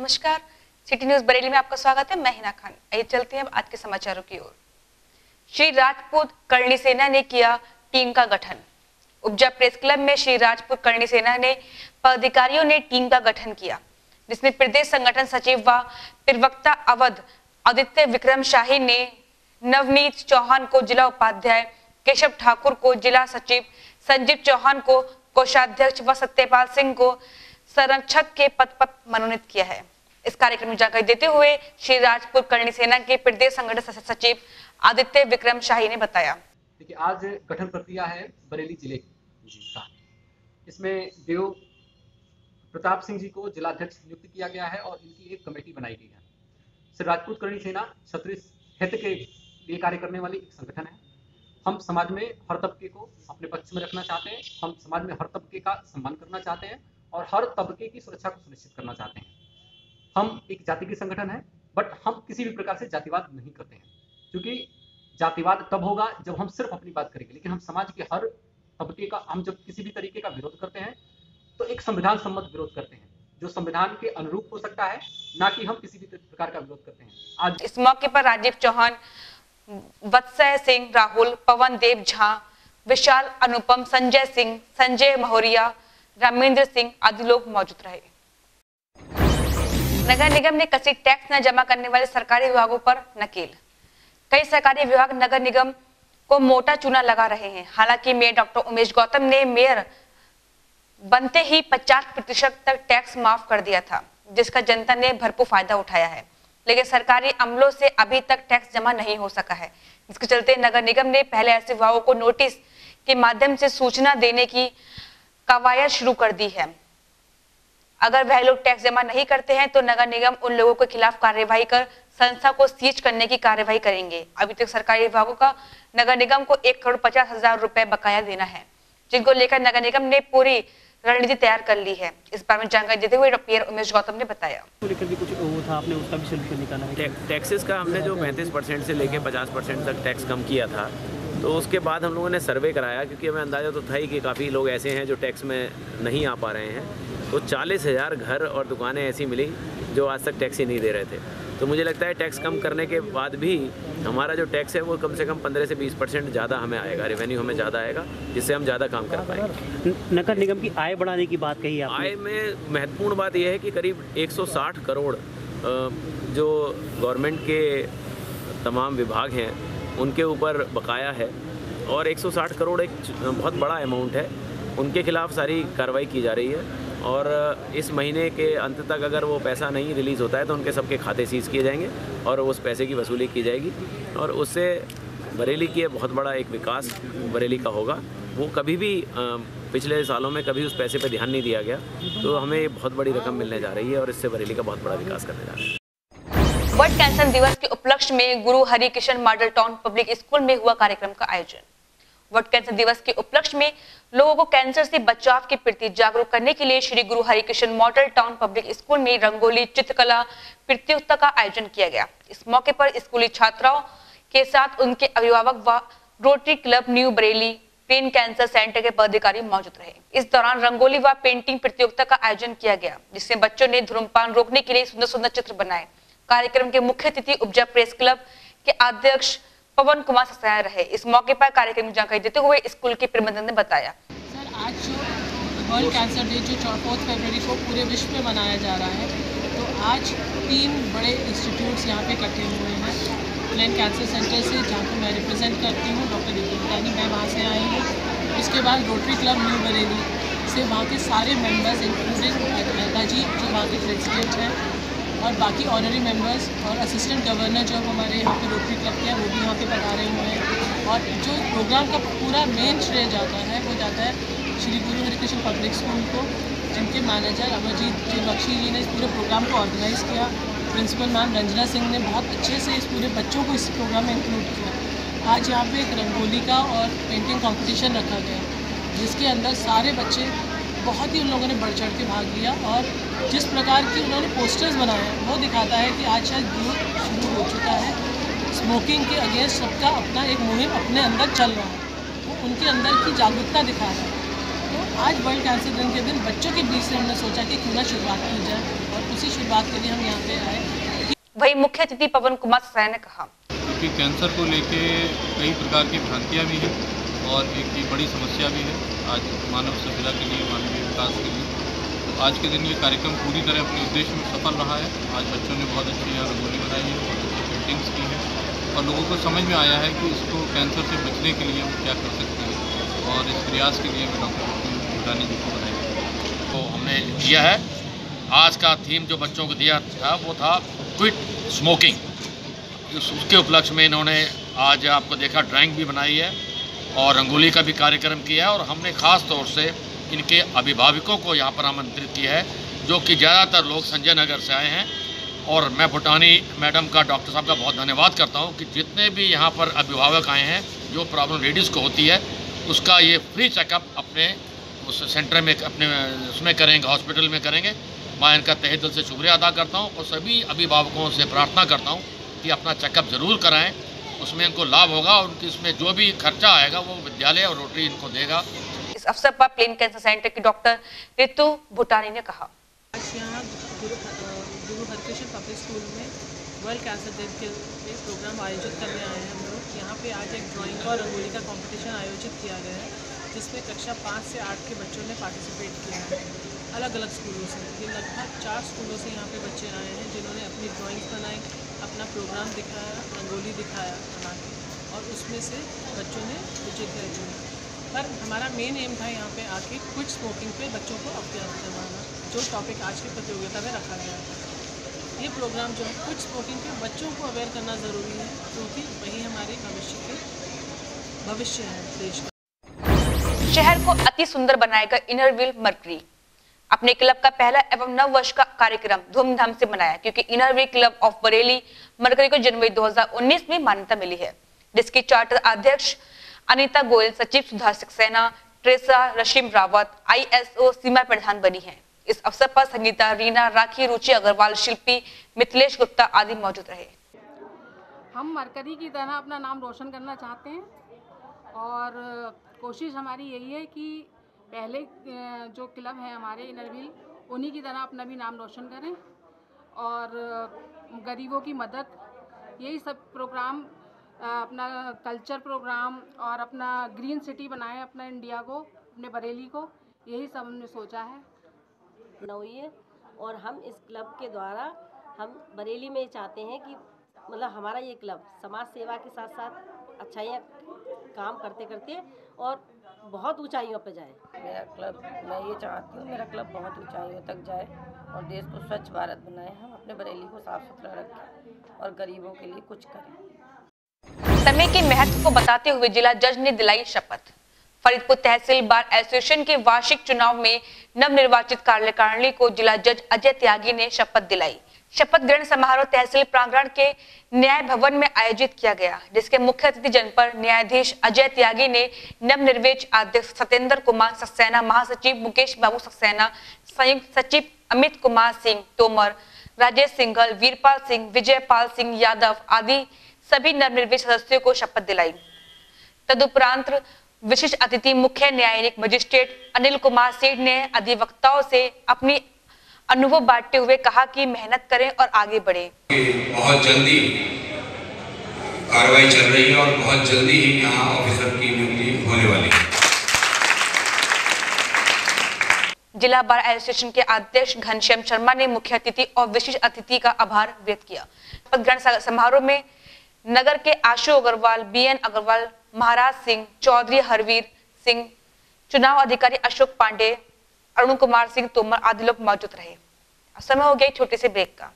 नमस्कार, city news Bareilly में आपका स्वागत है। मैं हिना खान। आइए चलते हैं आज के समाचारों की ओर। श्री राजपूत करणी सेना ने किया टीम का गठन। उपजा प्रेस क्लब में श्री राजपूत करणी सेना ने पदाधिकारियों ने टीम का गठन किया, जिसमें प्रदेश संगठन सचिव व प्रवक्ता अवध आदित्य विक्रम शाही ने नवनीत चौहान को जिला उपाध्याय, केशव ठाकुर को जिला सचिव, संजीव चौहान को कोषाध्यक्ष व सत्यपाल सिंह को संरक्षक के पद पर मनोनीत किया है। इस कार्यक्रम में जानकारी देते हुए श्री राजपूत करणी सेना के प्रदेश संगठन सचिव आदित्य विक्रम शाही ने बताया। देखिए, आज गठन प्रक्रिया है बरेली जिले का। इसमें देव प्रताप सिंह जी को जिलाध्यक्ष नियुक्त किया गया है और इनकी एक कमेटी बनाई गई है। श्री राजपूत करणी सेना क्षत्रिय हित के लिए कार्य करने वाली एक संगठन है। हम समाज में हर तबके को अपने पक्ष में रखना चाहते हैं। हम समाज में हर तबके का सम्मान करना चाहते हैं और हर तबके की सुरक्षा को सुनिश्चित करना चाहते हैं। हम एक जाति की संगठन है, बट हम किसी भी प्रकार से जातिवाद नहीं करते हैं, क्योंकि जातिवाद तब होगा जब हम सिर्फ अपनी बात करेंगे। लेकिन हम समाज के हर तबके का, हम जब किसी भी तरीके का विरोध करते हैं तो एक संविधान सम्मत विरोध करते हैं, जो संविधान के अनुरूप हो सकता है, ना कि हम किसी भी प्रकार का विरोध करते हैं। आज इस मौके पर राजीव चौहान, वत्सय सिंह, राहुल, पवन देव झा, विशाल, अनुपम, संजय सिंह, संजय महोरिया, रामेंद्र सिंह आदि लोग मौजूद रहे। नगर निगम ने कसी टैक्स न जमा करने वाले सरकारी विभागों पर नकेल। कई सरकारी विभाग नगर निगम को मोटा चूना लगा रहे हैं। हालांकि मेयर डॉक्टर उमेश गौतम ने मेयर बनते ही 50% तक टैक्स माफ कर दिया था, जिसका जनता ने भरपूर फायदा उठाया है। लेकिन सरकारी अमलों से अभी तक टैक्स जमा नहीं हो सका है, जिसके चलते नगर निगम ने पहले ऐसे विभागों को नोटिस के माध्यम से सूचना देने की कवायद शुरू कर दी है। अगर वह लोग टैक्स जमा नहीं करते हैं तो नगर निगम उन लोगों के खिलाफ कार्यवाही कर संस्था को सीज करने की कार्यवाही करेंगे। अभी तक सरकारी विभागों का नगर निगम को 1,50,00,000 रुपए बकाया देना है, जिनको लेकर नगर निगम ने पूरी रणनीति तैयार कर ली है। इस बारे में जानकारी देते हुए मेयर उमेश गौतम ने बताया। लेकर भी कुछ वो था, आपने उसका भी सोल्यूशन निकाला है? टैक्सेस का हमने जो 35% से लेकर 50% तक टैक्स कम किया था, तो उसके बाद हम लोगों ने सर्वे कराया, क्योंकि हमें अंदाज़ा तो था ही कि काफ़ी लोग ऐसे हैं जो टैक्स में नहीं आ पा रहे हैं। तो 40,000 घर और दुकानें ऐसी मिली जो आज तक टैक्स ही नहीं दे रहे थे। तो मुझे लगता है टैक्स कम करने के बाद भी हमारा जो टैक्स है वो कम से कम 15 से 20% ज़्यादा हमें आएगा, रेवेन्यू हमें ज़्यादा आएगा, जिससे हम ज़्यादा काम कर पाएंगे। नगर निगम की आय बढ़ाने की बात कही आपने। आय में महत्वपूर्ण बात यह है कि करीब 160 करोड़ जो गवर्नमेंट के तमाम विभाग हैं उनके ऊपर बकाया है, और 160 करोड़ एक बहुत बड़ा अमाउंट है। उनके खिलाफ सारी कार्रवाई की जा रही है और इस महीने के अंत तक अगर वो पैसा नहीं रिलीज़ होता है तो उनके सबके खाते सीज किए जाएंगे और उस पैसे की वसूली की जाएगी, और उससे बरेली की बहुत बड़ा एक विकास बरेली का होगा। वो कभी भी पिछले सालों में कभी उस पैसे पर ध्यान नहीं दिया गया, तो हमें बहुत बड़ी रकम मिलने जा रही है और इससे बरेली का बहुत बड़ा विकास करने जा रहा है। वर्ल्ड कैंसर दिवस के उपलक्ष्य में Guru Harikrishan model town public school में हुआ कार्यक्रम का आयोजन। वर्ल्ड कैंसर दिवस के उपलक्ष्य में लोगों को कैंसर से बचाव के प्रति जागरूक करने के लिए Shri Guru Harikrishan model town public school में रंगोली चित्रकला प्रतियोगिता का आयोजन किया गया। इस मौके पर स्कूली छात्राओं के साथ उनके अभिभावक व rotary club new Bareilly brain cancer centre के पदाधिकारी मौजूद रहे। इस दौरान रंगोली व पेंटिंग प्रतियोगिता का आयोजन किया गया, जिसमें बच्चों ने धूम्रपान रोकने के लिए सुंदर सुंदर चित्र बनाए। कार्यक्रम के मुख्य अतिथि उपजा प्रेस क्लब के अध्यक्ष पवन कुमार ससाया रहे। इस मौके पर कार्यक्रम की जानकारी देते हुए स्कूल के प्रबंधन ने बताया। सर, आज जो वर्ल्ड कैंसर डे जो 4 फरवरी को पूरे विश्व में मनाया जा रहा है, तो आज 3 बड़े इंस्टीट्यूट्स यहाँ पे इकट्ठे हुए हैं। ब्रेन कैंसर सेंटर से, जहाँ को मैं रिप्रेजेंट करती हूँ, डॉक्टर दिव्यांगी, मैं वहाँ से आई हूँ। उसके बाद रोटरी क्लब न्यू बरेली से वहाँ के सारे मेंबर्स इंक्लूडिंग मेहता जी जो वहाँ के प्रेसिडेंट हैं, और बाकी ऑनरी मेंबर्स और असिस्टेंट गवर्नर जो हमारे यहाँ पे रोटरी क्लब के हैं वो भी यहाँ पे पधारे हुए हैं। और जो प्रोग्राम का पूरा मेन श्रेय जाता है वो जाता है श्री गुरु हरिकृष्ण पब्लिक स्कूल को, जिनके मैनेजर अमरजीत जी बख्शी जी ने इस पूरे प्रोग्राम को ऑर्गेनाइज़ किया। प्रिंसिपल मैम रंजना सिंह ने बहुत अच्छे से इस पूरे बच्चों को इस प्रोग्राम में इंक्लूड किया। आज यहाँ पे एक रंगोली का और पेंटिंग कॉम्पिटिशन रखा गया, जिसके अंदर सारे बच्चे बहुत ही उन लोगों ने बढ़ चढ़ के भाग लिया, और जिस प्रकार की उन्होंने पोस्टर्स बनाए हैं वो दिखाता है कि आज शायद यूथ शुरू हो चुका है। स्मोकिंग के अगेंस्ट सबका अपना एक मुहिम अपने अंदर चल रहा है, वो उनके अंदर की जागरूकता दिखा रहा है। तो आज वर्ल्ड कैंसर दिन के दिन बच्चों के बीच से हमने सोचा कि क्यों ना शुरुआत की जाए, और उसी शुरुआत के लिए हम यहाँ पे आए। वहीं मुख्य अतिथि पवन कुमार ससाय ने कहा क्योंकि कैंसर को लेके कई प्रकार की भ्रांतियाँ भी हैं और एक ये बड़ी समस्या भी है आज मानव सभ्यता के लिए, मानवीय विकास के लिए। तो आज के दिन ये कार्यक्रम पूरी तरह अपने उद्देश्य में सफल रहा है। आज बच्चों ने बहुत अच्छी यहाँ रंगोली बनाई है, बहुत अच्छी पेंटिंग्स की हैं और लोगों को समझ में आया है कि इसको कैंसर से बचने के लिए हम क्या कर सकते हैं और इस प्रयास के लिए मैं डॉक्टर भूटानी जी को बधाई तो हमने किया है। आज का थीम जो बच्चों को दिया था वो था क्विट स्मोकिंग। उसके उपलक्ष्य में इन्होंने आज आपको देखा ड्राइंग भी बनाई है और रंगोली का भी कार्यक्रम किया है और हमने ख़ास तौर से इनके अभिभावकों को यहाँ पर आमंत्रित किया है, जो कि ज़्यादातर लोग संजय नगर से आए हैं। और मैं भूटानी मैडम का, डॉक्टर साहब का बहुत धन्यवाद करता हूँ कि जितने भी यहाँ पर अभिभावक आए हैं, जो प्रॉब्लम लेडीज़ को होती है उसका ये फ्री चेकअप अपने उस सेंटर में, अपने उसमें करेंगे, हॉस्पिटल में करेंगे। मैं इनका तहे दिल से शुक्रिया अदा करता हूँ और सभी अभिभावकों से प्रार्थना करता हूँ कि अपना चेकअप ज़रूर कराएं, उसमें इनको लाभ होगा और उनकी इसमें जो भी खर्चा आएगा वो विद्यालय और रोटरी इनको देगा। इस अवसर पर प्लेन कैंसर सेंटर की डॉक्टर रितु भूटानी ने कहा आज यहाँ गुरु हरकृष्ण पब्लिक स्कूल में वर्ल्ड कैंसर डे के लिए प्रोग्राम आयोजित करने आए हैं हम लोग। यहाँ पे आज एक ड्राइंग और रंगोली का कंपटीशन आयोजित किया गया है, जिसमें कक्षा 5 से 8 के बच्चों ने पार्टिसिपेट किया है अलग अलग स्कूलों से। ये लगभग 4 स्कूलों से यहाँ पे बच्चे आए हैं जिन्होंने अपनी ड्राइंग्स बनाई, अपना प्रोग्राम दिखाया, रंगोली दिखाया बना के, और उसमें से बच्चों ने विजेता चुना। पर हमारा मेन एम था यहाँ पे आके क्विट स्मोकिंग पे बच्चों को अवगत करवाना, जो टॉपिक आज की प्रतियोगिता में रखा गया था। ये प्रोग्राम जो है क्विट स्मोकिंग पे बच्चों को अवेयर करना ज़रूरी है, क्योंकि वही हमारे भविष्य है देश का। शहर को अति सुंदर बनाएगा इनर व्हील मरकरी। अपने क्लब का पहला एवं नव वर्ष का कार्यक्रम धूमधाम से मनाया, क्योंकि inner wheel club of Bareilly mercury को जनवरी 2019 में मान्यता मिली है, जिसकी चार्टर अध्यक्ष अनीता गोयल, सचिव सुधा सक्सेना, ट्रेसा रशीम रावत, ISO सीमा प्रधान बनी है। इस अवसर पर संगीता रीना, राखी, रुचि अग्रवाल, शिल्पी, मिथिलेश गुप्ता आदि मौजूद रहे। हम मरकरी की तरह अपना नाम रोशन करना चाहते हैं और कोशिश हमारी यही है कि पहले जो क्लब है हमारे इनर व्हील, उन्हीं की तरह अपना भी नाम रोशन करें और गरीबों की मदद, यही सब प्रोग्राम, अपना कल्चर प्रोग्राम और अपना ग्रीन सिटी बनाएं अपना इंडिया को, अपने बरेली को, यही सब हमने सोचा है। हुई है और हम इस क्लब के द्वारा हम बरेली में चाहते हैं कि मतलब हमारा ये क्लब समाज सेवा के साथ साथ अच्छाइयाँ काम करते करते और बहुत ऊंचाइयों पर जाए। मेरा क्लब, मैं ये चाहती हूँ मेरा क्लब बहुत ऊंचाइयों तक जाए और देश को स्वच्छ भारत बनाए, हम अपने बरेली को साफ सुथरा रखें और गरीबों के लिए कुछ करें। समय के महत्व को बताते हुए जिला जज ने दिलाई शपथ। फरीदपुर तहसील बार एसोसिएशन के वार्षिक चुनाव में नवनिर्वाचित कार्यकारिणी को जिला जज अजय त्यागी ने शपथ दिलाई। शपथ ग्रहण समारोह तहसील प्रांगण के न्याय भवन में आयोजित किया गया, जिसके मुख्य अतिथि जनपद न्यायाधीश अजय त्यागी ने नवनिर्वाचित अध्यक्ष सत्येंद्र कुमार सक्सेना, महासचिव मुकेश बाबू सक्सेना, संयुक्त सचिव अमित कुमार सिंह तोमर, राजेश सिंघल, वीरपाल सिंह, विजयपाल सिंह यादव आदि सभी नवनिर्वाचित सदस्यों को शपथ दिलाई। तदुपरांत विशिष्ट अतिथि मुख्य न्यायिक मजिस्ट्रेट अनिल कुमार सेठ ने अधिवक्ताओं से अपनी अनुभव बांटते हुए कहा कि मेहनत करें और आगे बढ़ें। बहुत जल्दी कार्रवाई चल रही है और बहुत जल्दी ही यहाँ ऑफिसर की नियुक्ति होने वाली है। जिला बार एसोसिएशन के अध्यक्ष घनश्याम शर्मा ने मुख्य अतिथि और विशिष्ट अतिथि का आभार व्यक्त किया। शपथ ग्रहण समारोह में नगर के आशु अग्रवाल, BN अग्रवाल, महाराज सिंह, चौधरी हरवीर सिंह, चुनाव अधिकारी अशोक पांडे, अरुण कुमार सिंह तोमर आदि लोग मौजूद रहे। समय हो गया छोटे से ब्रेक का।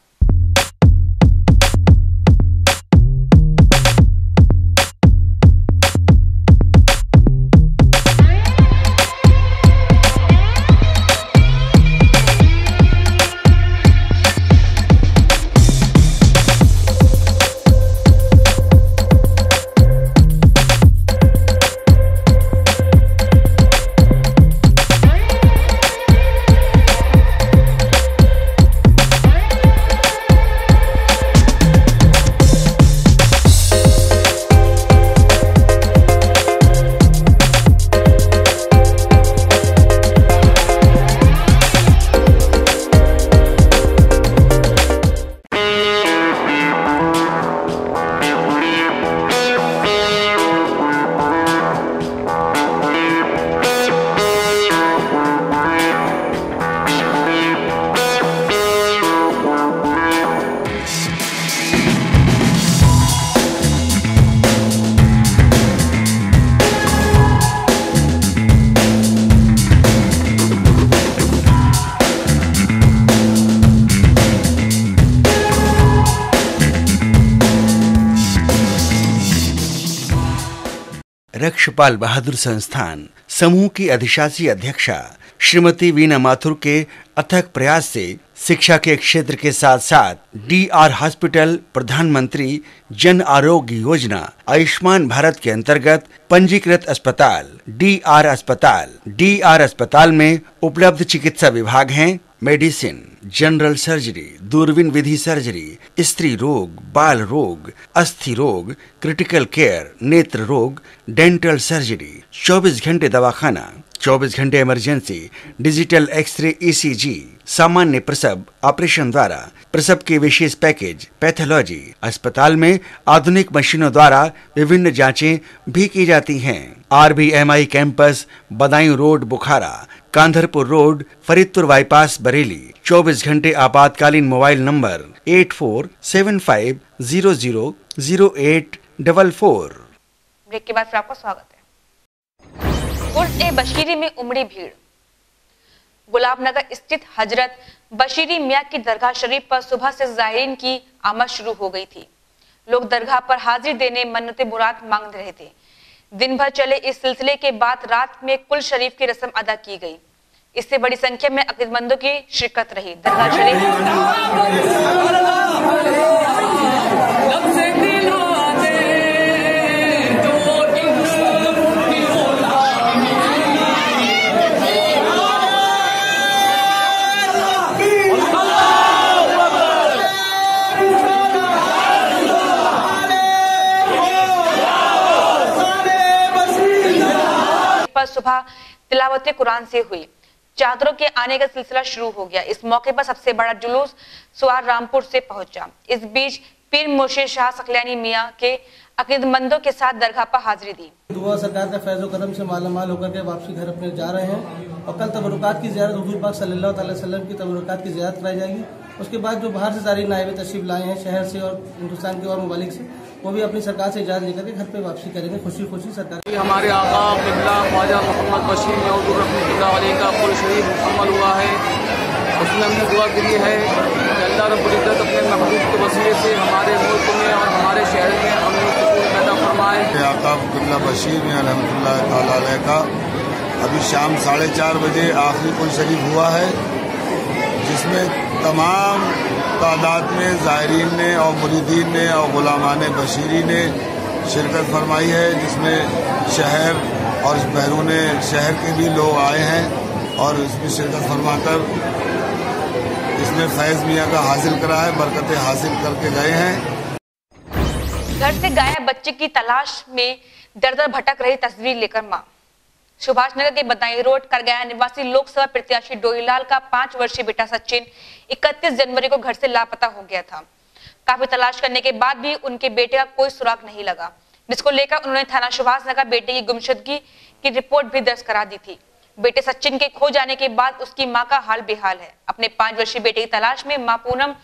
लक्ष्यपाल बहादुर संस्थान समूह की अधिशासी अध्यक्षा श्रीमती वीना माथुर के अथक प्रयास से शिक्षा के क्षेत्र के साथ साथ DR हॉस्पिटल, प्रधानमंत्री जन आरोग्य योजना, आयुष्मान भारत के अंतर्गत पंजीकृत अस्पताल DR अस्पताल में उपलब्ध चिकित्सा विभाग हैं मेडिसिन, जनरल सर्जरी, दूरबीन विधि सर्जरी, स्त्री रोग, बाल रोग, अस्थि रोग, क्रिटिकल केयर, नेत्र रोग, डेंटल सर्जरी, 24 घंटे दवाखाना, 24 घंटे इमरजेंसी, डिजिटल एक्सरे, ECG, सामान्य प्रसव ऑपरेशन द्वारा प्रसव के विशेष पैकेज, पैथोलॉजी। अस्पताल में आधुनिक मशीनों द्वारा विभिन्न जांचें भी की जाती हैं। RBMI कैंपस, बदायूं रोड, बुखारा, कांधरपुर रोड, फरीदपुर बाईपास, बरेली। 24 घंटे आपातकालीन मोबाइल नंबर 8475000844। ब्रेक के बाद फिर आपका स्वागत है। बशीरी में उमड़ी भीड़। गुलाबनगर स्थित हजरत बशीरी मियां की दरगाह शरीफ पर सुबह से ज़ायरीन की आमद शुरू हो गई थी। लोग दरगाह पर हाजिर देने मन्नत मुराद मांग रहे थे। दिन भर चले इस सिलसिले के बाद रात में कुल शरीफ की रस्म अदा की गई। इससे बड़ी संख्या में अकीदतमंदों की शिरकत रही। दरगाह शरीफ सुबह तिलावत कुरान से हुई। चादरों के आने का सिलसिला शुरू हो गया। इस मौके पर सबसे बड़ा जुलूस सुवार रामपुर से पहुंचा। इस बीच पीर मुर्शिद शाह सकलैनी मियां के अकीदतमंदों के साथ दरगाह पर हाजिरी दी। दुआ सरकार का फैज़ करम से मालामाल होकर के वापसी घर अपने जा रहे हैं और कल तबरुकात की ज़ियारत हुजूर पाक सल्लल्लाहु अलैहि वसल्लम की तबरुकात की ज़ियारत कराई जाएगी। उसके बाद जो बाहर से सारी नायब तशरीफ लाए हैं शहर से और हिंदुस्तान के और ममालिक से, वो भी अपनी सरकार से इजाज़त लेकर के घर पे वापसी करेंगे खुशी खुशी। सरकार हमारे आका क़िबला ख्वाजा मोहम्मद बशीर मौजूद रहमतुल्लाह अलैह का कुल शरीफ मुकम्मल हुआ है। उसमें हमने दुआ की है कि अल्लाह रब्बुल इज़्ज़त अपने महबूब के वसीले से हमारे मुल्क में और हमारे शहर में अमन और सुकून पैदा फरमाए। आका क़िबला बशीर रहमतुल्लाह अलैह का अभी शाम 4:30 बजे आखिरी कुल शरीफ हुआ है, जिसमें तमाम तादाद में ज़ायरीन ने और मुरीदीन ने और गुलामान बशीरी ने शिरकत फरमाई है, जिसमें शहर और बैरून शहर के भी लोग आए हैं और इसमें शिरकत फरमाकर इसमें फैज़ मियाँ का हासिल करा है, बरकतें हासिल करके गए हैं। घर से गायब बच्चे की तलाश में दर-दर भटक रही तस्वीर लेकर मां। सुभाष नगर के बदायूं रोड करगया निवासी लोकसभा प्रत्याशी डोईलाल का 5 वर्षीय बेटा सचिन 31 जनवरी को घर से लापता हो गया था। काफी तलाश करने के बाद भी उनके बेटे का कोई सुराग नहीं लगा, जिसको लेकर उन्होंने थाना सुभाष नगर बेटे की गुमशुदगी की रिपोर्ट भी दर्ज करा दी थी। बेटे सचिन के खो जाने के बाद उसकी मां का हाल बेहाल है। अपने 5 वर्षीय बेटे की तलाश में मां पूनम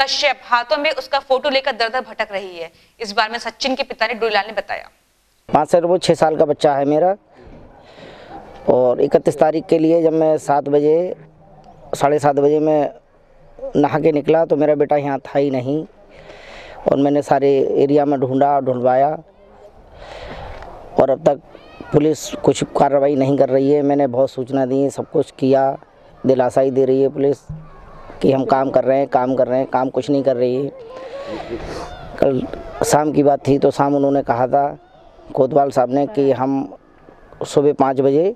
कश्यप हाथों में उसका फोटो लेकर दर-दर भटक रही है। इस बार में सचिन के पिता ने डोईलाल ने बताया। 5 से वो 6 साल का बच्चा है मेरा, और 31 तारीख के लिए जब मैं 7 बजे 7:30 बजे मैं नहा के निकला तो मेरा बेटा यहाँ था ही नहीं, और मैंने सारे एरिया में ढूंढवाया और अब तक पुलिस कुछ कार्रवाई नहीं कर रही है। मैंने बहुत सूचना दी, सब कुछ किया, दिलासा ही दे रही है पुलिस कि हम काम कर रहे हैं, काम कुछ नहीं कर रही है। कल शाम की बात थी तो शाम उन्होंने कहा था कोतवाल साहब ने कि हम सुबह 5 बजे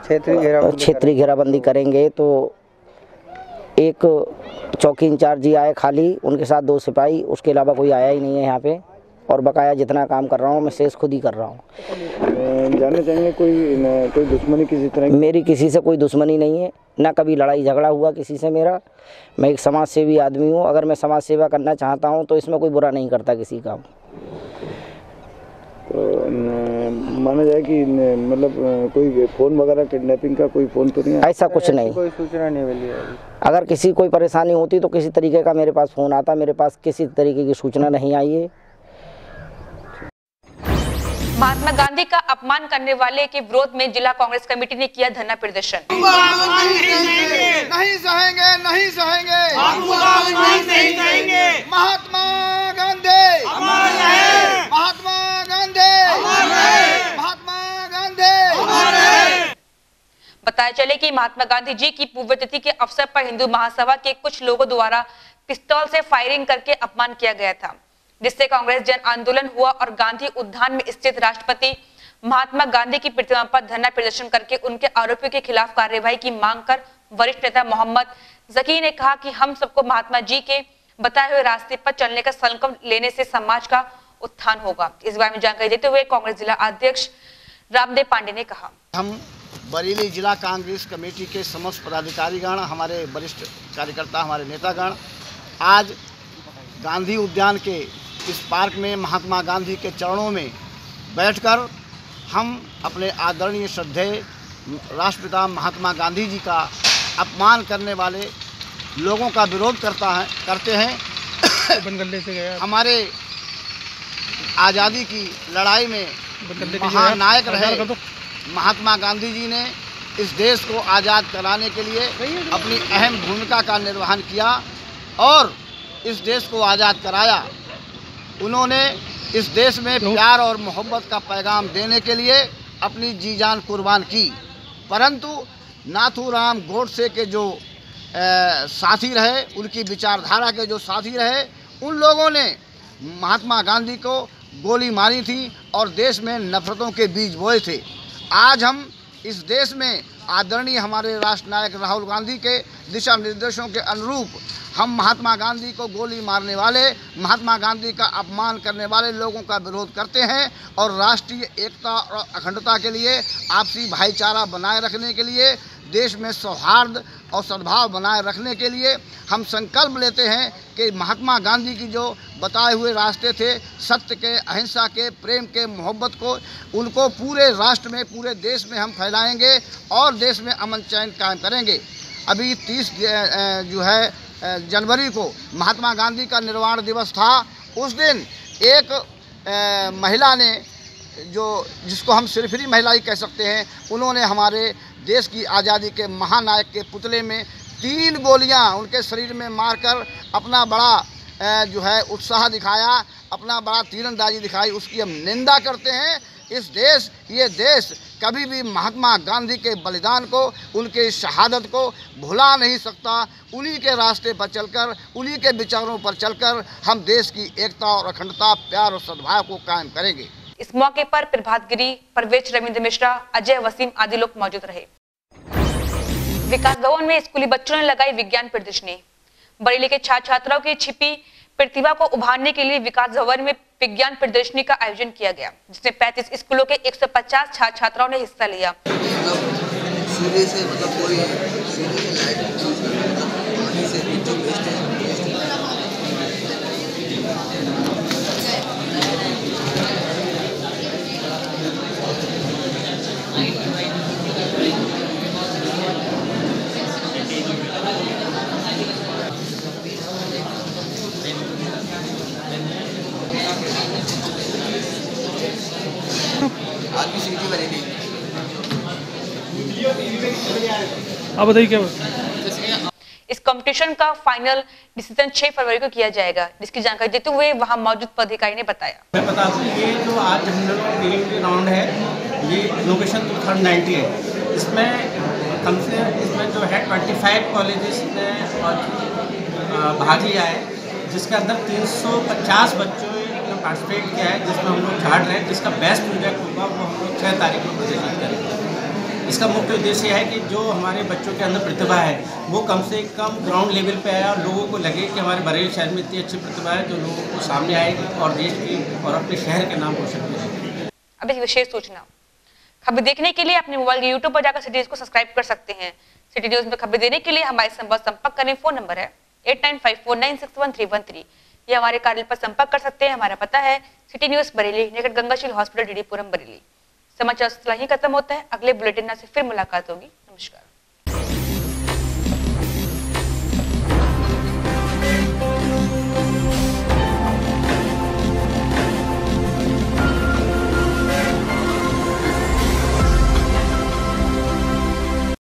क्षेत्रीय घेराबंदी करेंगे। तो एक चौकी इंचार्ज जी आए खाली, उनके साथ 2 सिपाही, उसके अलावा कोई आया ही नहीं है यहाँ पे। और बकाया जितना काम कर रहा हूँ मैं शेष खुद ही कर रहा हूँ। जानना चाहेंगे कोई दुश्मनी किसी तरह? मेरी किसी से कोई दुश्मनी नहीं है, ना कभी लड़ाई झगड़ा हुआ किसी से मेरा। मैं एक समाज सेवी आदमी हूँ, अगर मैं समाज सेवा करना चाहता हूँ तो इसमें कोई बुरा नहीं करता किसी का। तो माना जाए कि मतलब कोई फ़ोन वगैरह किडनैपिंग का कोई फ़ोन तो नहीं? ऐसा कुछ नहीं, कोई सूचना नहीं मिली है। अगर किसी कोई परेशानी होती तो किसी तरीके का मेरे पास फ़ोन आता, मेरे पास किसी तरीके की सूचना नहीं आई है। महात्मा गांधी का अपमान करने वाले के विरोध में जिला कांग्रेस कमेटी ने किया धरना प्रदर्शन। नहीं सहेंगे, नहीं सहेंगे, महात्मा गांधी, महात्मा बताया चले कि महात्मा गांधी जी की पुण्यतिथि के अवसर पर हिंदू महासभा के कुछ लोगों द्वारा पिस्तौल से फायरिंग करके अपमान किया गया था, जिससे कांग्रेस जन आंदोलन हुआ और गांधी उद्यान में स्थित राष्ट्रपति महात्मा गांधी की प्रतिमा पर धरना प्रदर्शन करके उनके आरोपियों के खिलाफ कार्यवाही की मांग कर वरिष्ठ नेता मोहम्मद जकी ने कहा कि हम सबको महात्मा जी के बताए हुए रास्ते पर चलने का संकल्प लेने से समाज का उत्थान होगा। इस बारे में जानकारी देते हुए कांग्रेस जिला अध्यक्ष रामदेव पांडे ने कहा, हम बरेली जिला कांग्रेस कमेटी के समस्त पदाधिकारीगण, हमारे वरिष्ठ कार्यकर्ता, हमारे नेतागण आज गांधी उद्यान के इस पार्क में महात्मा गांधी के चरणों में बैठकर हम अपने आदरणीय श्रद्धेय राष्ट्रपिता महात्मा गांधी जी का अपमान करने वाले लोगों का विरोध करते हैं। से गया हमारे आज़ादी की लड़ाई में महानायक रहे महात्मा गांधी जी ने इस देश को आज़ाद कराने के लिए अपनी अहम भूमिका का निर्वहन किया और इस देश को आज़ाद कराया। उन्होंने इस देश में प्यार और मोहब्बत का पैगाम देने के लिए अपनी जी जान कुर्बान की, परंतु नाथूराम गोडसे के जो साथी रहे, उनकी विचारधारा के जो साथी रहे, उन लोगों ने महात्मा गांधी को गोली मारी थी और देश में नफरतों के बीज बोए थे। आज हम इस देश में आदरणीय हमारे राष्ट्र नायक राहुल गांधी के दिशा निर्देशों के अनुरूप हम महात्मा गांधी को गोली मारने वाले, महात्मा गांधी का अपमान करने वाले लोगों का विरोध करते हैं और राष्ट्रीय एकता और अखंडता के लिए, आपसी भाईचारा बनाए रखने के लिए, देश में सौहार्द और सद्भाव बनाए रखने के लिए हम संकल्प लेते हैं कि महात्मा गांधी की जो बताए हुए रास्ते थे सत्य के, अहिंसा के, प्रेम के, मोहब्बत को, उनको पूरे राष्ट्र में, पूरे देश में हम फैलाएंगे और देश में अमन चैन कायम करेंगे। अभी 30 जनवरी को महात्मा गांधी का निर्वाण दिवस था। उस दिन एक महिला ने, जिसको हम सिरफिरी महिला ही कह सकते हैं, उन्होंने हमारे देश की आज़ादी के महानायक के पुतले में 3 गोलियां उनके शरीर में मारकर अपना बड़ा उत्साह दिखाया, अपना बड़ा तीरंदाजी दिखाई। उसकी हम निंदा करते हैं। ये देश कभी भी महात्मा गांधी के बलिदान को, उनके शहादत को भुला नहीं सकता। उन्हीं के रास्ते पर चलकर, उन्हीं के विचारों पर चलकर हम देश की एकता और अखंडता, प्यार और सद्भाव को कायम करेंगे। इस मौके पर प्रभात गिरी, परवेज रविंद्र मिश्रा, अजय वसीम आदि लोग मौजूद रहे। विकास भवन में स्कूली बच्चों ने लगाई विज्ञान प्रदर्शनी। बरेली के छात्र छात्राओं की छिपी प्रतिभा को उभारने के लिए विकास भवन में विज्ञान प्रदर्शनी का आयोजन किया गया, जिसमें 35 स्कूलों के 150 छात्र छात्राओं ने हिस्सा लिया। आप बताइए क्या इस कंपटीशन का फाइनल डिसीजन 6 फरवरी को किया जाएगा, जिसकी जानकारी देते हुए वहां मौजूद पदाधिकारी ने बताया। मैं बता दूं, ये जो आज हम लोग प्रीलिमिनरी राउंड है, ये लोकेशन 290 है। इसमें कम से इसमें जो है 25 कॉलेजेस ने भाग लिया है, जिसके अंदर 350 बच्चों ने पार्टिसिपेट किया है, जिसमें हम लोग झाड़ रहे हैं। जिसका बेस्ट प्रोजेक्ट होगा वो हम लोग 6 तारीख को प्रदर्शित करेंगे। इसका मुख्य उद्देश्य है कि जो हमारे बच्चों के अंदर प्रतिभा है वो कम से कम ग्राउंड लेवल पे आए और लोगों को लगे कि हमारे बरेली शहर में इतनी अच्छी प्रतिभा है जो लोगों को सामने आएगी और देश की और अपने शहर के नाम रोशन करेगी। अब एक विशेष सूचना, खबर देखने के लिए अपने मोबाइल के यूट्यूब पर जाकर सिटी न्यूज को सब्सक्राइब कर सकते हैं। सिटी न्यूज में खबर देने के लिए हमारे संपर्क करें। फोन नंबर है 8954961313। ये हमारे कार्यालय पर संपर्क कर सकते हैं। हमारा पता है सिटी न्यूज बरेली, निकट गंगाशील हॉस्पिटल, डीडीपुरम, बरेली। समाचार यहीं खत्म होता है। अगले बुलेटिन से फिर मुलाकात होगी। नमस्कार।